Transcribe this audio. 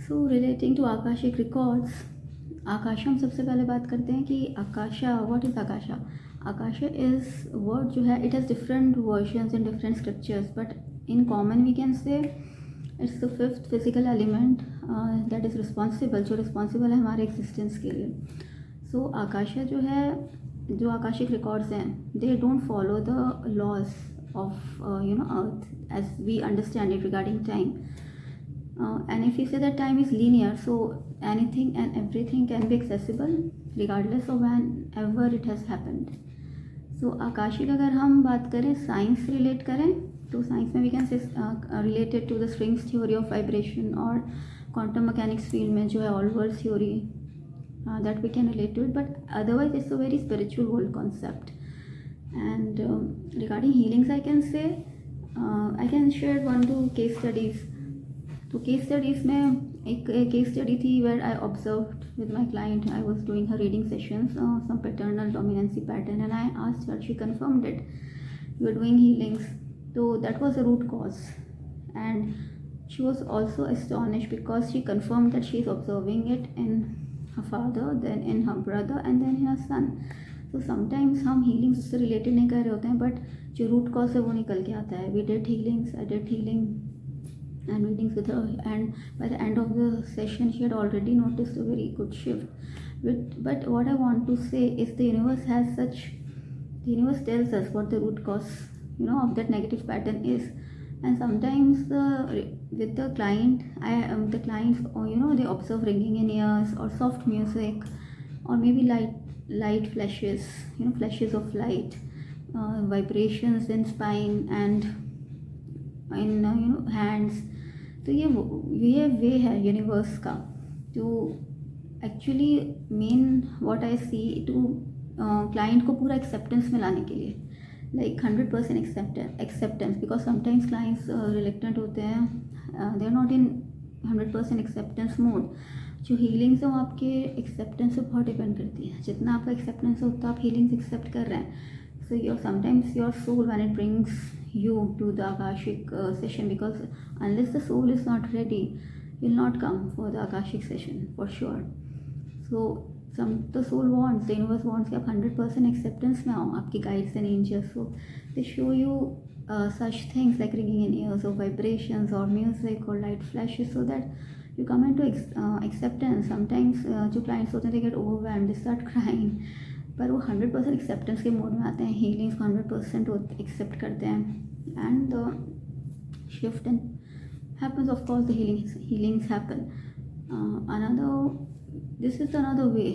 So relating to Akashic records, Akasha हम सबसे पहले बात करते हैं कि Akasha, what is Akasha? Akasha is word जो है, it has different versions and different scriptures, but in common we can say it's the fifth physical element that is responsible, जो रिस्पॉन्सिबल है हमारे एग्जिस्टेंस के लिए. सो आकाशा जो है, जो आकाशिक रिकॉर्ड्स हैं, they don't follow the laws of Earth as we understand it regarding time. And if we say that time is linear, so anything and everything can be accessible regardless of whenever it has happened. So Akashic अगर हम बात करें, science relate करें, तो science में we can say related to the strings theory of vibration, और quantum mechanics field में जो है all world theory, that we can relate to it, but otherwise it's a very spiritual whole concept. And regarding healings, I can say I can share one two case studies. तो case studies में एक case study थी where I observed with my client. I was doing her reading sessions, some paternal dominancy pattern, and I asked her, she confirmed it, you are doing healings. तो that was the root cause, and she was also astonished because she confirmed that she is observing it in her father, then in her brother, and then in her son. तो sometimes हम healings उससे related नहीं कर रहे होते हैं, but जो root cause है वो निकल के आता है. We did healings, I did healing and readings with her, and by the end of the session she had already noticed a very good shift. But what I want to say is the universe has such, the universe tells us what the root cause of that negative pattern is. And sometimes with the client, the clients, they observe ringing in ears or soft music, or maybe light flashes, flashes of light, vibrations in spine and in hands. तो ये वे है universe का to actually mean what I see to client को पूरा acceptance में लाने के लिए, like 100% acceptance, because sometimes clients reluctant होते हैं, they are not in 100% acceptance mode. जो हीलिंग्स है वो आपके एक्सेप्टेंस से बहुत डिपेंड करती है. जितना आपका एक्सेप्टेंस है उतना आप हीलिंग्स एक्सेप्ट कर रहे हैं. So sometimes your soul, when it brings you to the Akashic session, because unless the soul is not ready, you'll not come for the Akashic session for sure. So the soul wants, the universe wants कि आप 100% acceptance में आओ, आपकी guides and angels. So they show you such things like ringing in ears, or vibrations, or music, or light flashes, so that you come into acceptance. Sometimes जो clients होते हैं, they get overwhelmed, they start crying, पर वो 100% acceptance के mode में आते हैं, healings को 100% एक्सेप्ट करते हैं, and the shift and happens. Of course the healings happen. This is another way